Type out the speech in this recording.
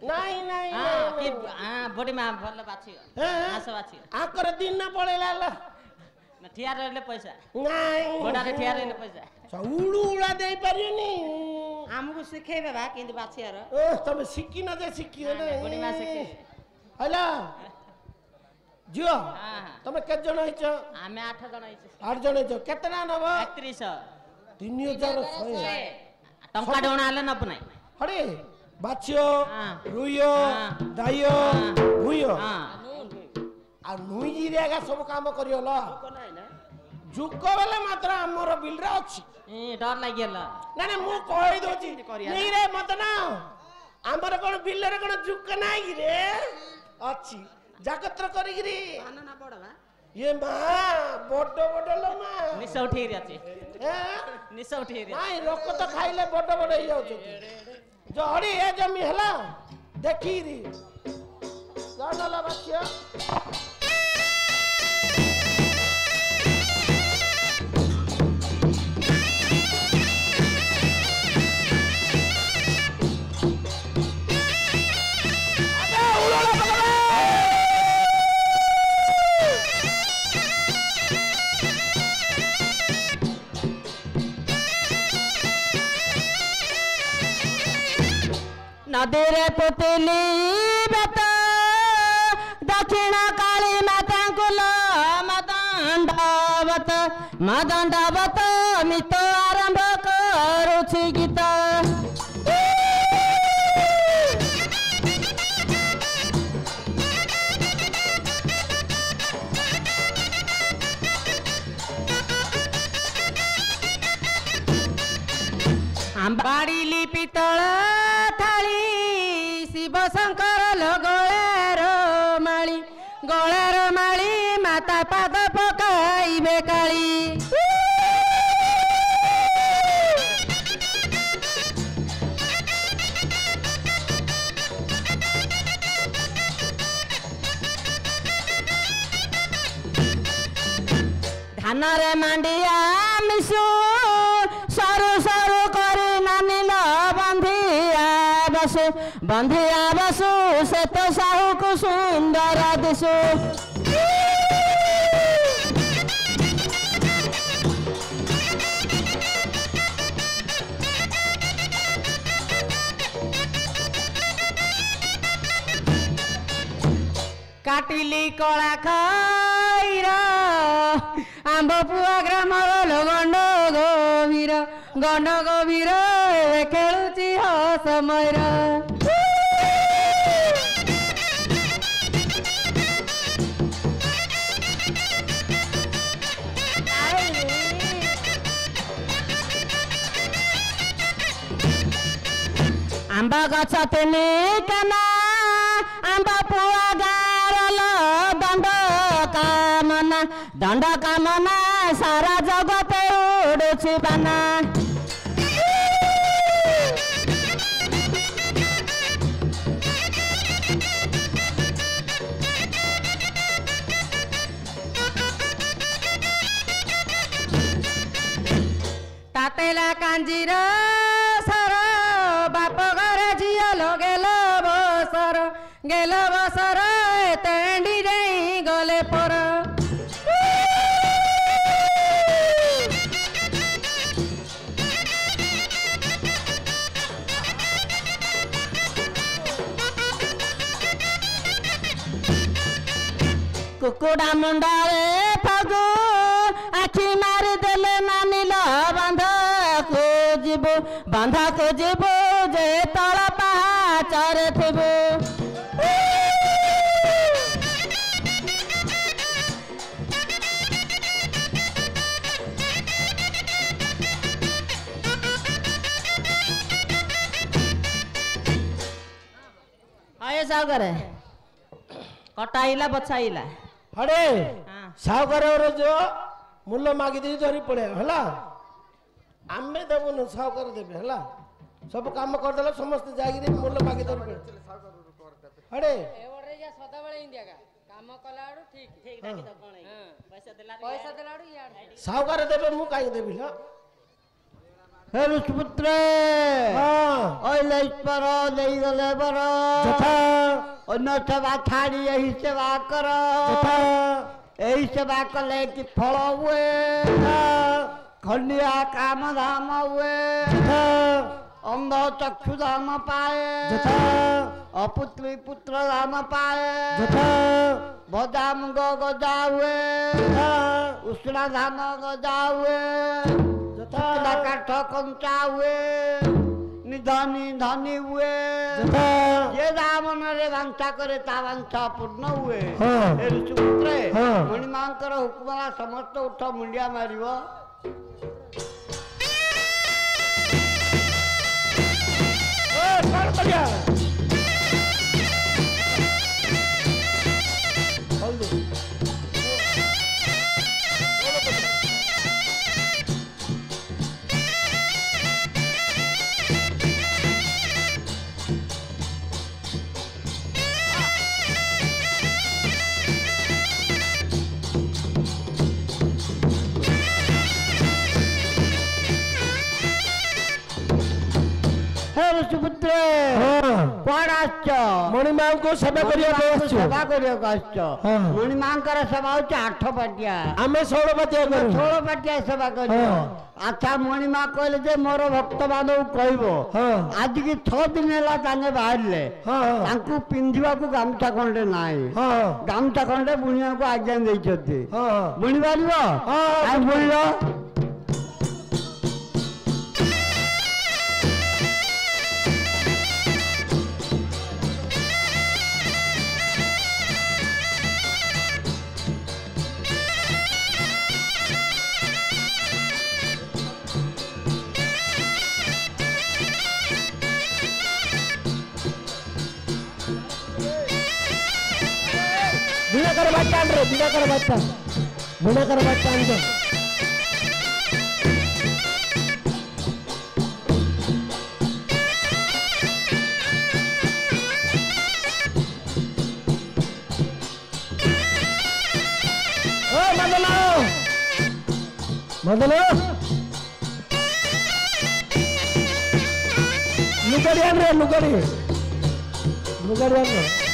नहीं नहीं हां कि हां बड़ी मां भल बाछि आस बाछि आकर दिन न पड़ेला ल न ठिया रहले पैसा नहीं बड़ा रे ठिया रहले पैसा उड़ू उड़ा दे परियोनी हमको सिखेबे बा किंतु बाछियार ओ तमे सिक्की न दे सिक्की ने बड़ी मां सिखे हला जियो तमे के जण हिच हमें 8 जण हिच 8 जण हिच केतना नब 3100 3100 टंका डोणाले न पनाई अरे बाछियो रुइयो दाइयो भुइयो आ नुई रेगा सब काम करियो ल जुको बेले मात्र हमर बिल रे अछि ए डर लागियल ना ना मु कहि दोची नहीं रे मत ना हमर कोन बिल रे कोन जुक नाही रे अछि जाकत्र करिगिरी आना ना बडवा ये मां बड्डो बड्डो लो मां निसा उठी रे अछि निसा उठी रे नाही लोक तो खाइले बड्डो बड्डो ही जाउ जड़ी ए जमी हला देखी री जानला बाछिया नदीरे पुतली बेत दक्षिण काली माता कुल मदंडवत मदंडवत मित आरंभ करुछि गीत बाड़ी पितल थाली शिव शंकर गळेर माली माता पाद पकाइबे काली धानरे मांडिया मिसु सरू सरू करी नानिल बंधिया बसु से तो साहू को सुंदर दिसु काटिली कला खैर आंब पुआ ग्राम गंड गभीर खेलुची समय आंब गछ तिनी काना आंब पुआ गारल दंड कामना सारा जगत उड़ुछि बाना तातेला कांजीर सर बाप घर झिया गेल बसर तेंडी जाई गले पर कुकुड़ा मुंडारे फगु आखि मारी देले नानिल बांध को जीवो जे तल पाचर थिबो आये सागर कटाइला बचाइला हड़े सागर जो मूल्य मागी दे धरी पड़े हला आमे देबुन सागर देबे हला सब काम कर देला समस्त जागी मूल्य मागी धरी पड़े हड़े एवरे जा सदा बेले इंडिया का काम कलाडू ठीक ठीक राखी त कोन पैसा देलाडू यार सागर देबे मु काई देबी ला हे ऋषिपुत्रे हाँ ओइले ईश्वर देई गले बर যথা अन्य सेवा छाड़ी यही सेवा कर যথা यही सेवा कले कि फल हुए खंडिया काम धाम हुए যথা अंध चक्षु धाम पाए যথা अपुत्री पुत्र धाम पाए যথা भजाम गजा हुए যথা उष्णा धाम गजा हुए যথা काठ कंचा हुए निधनी धनी हुए যথা ये रावण रे वांछा करे ता वांछा पूर्ण हुए हाँ। हे ऋषिपुत्रे हाँ। मणिमांकर हुकुमला समस्त उठ मुंडिया मारिबो कौन बढ़िया हे ऋषिपुत्रे हाँ कोण आश्च मणिमा को सेवा करिया बसछु सेवा करियो आश्च हाँ। मणिमांकर सेवा होचे 8 पाटिया आमे 16 पातिया करू 16 पाटिया सेवा करियो हाँ। अच्छा मणिमा कहले जे मोर भक्त बांधव कहबो हाँ आज की 6 दिन ହେଲା ताने बाहरले हाँ हाँ तांकु पिंधिबाकू गामछा खंडे नाही हाँ गामछा खंडे बुणियाकू आज्ञा देइछथि हाँ बुणी पारिबो हाँ। आ बुणिलो बिना कर बच्चान रे बिना कर बच्चान बिना कर बच्चान दो ओ मदना मदना लुगड़ी आन रे लुगड़ी लुगड़ी आन रे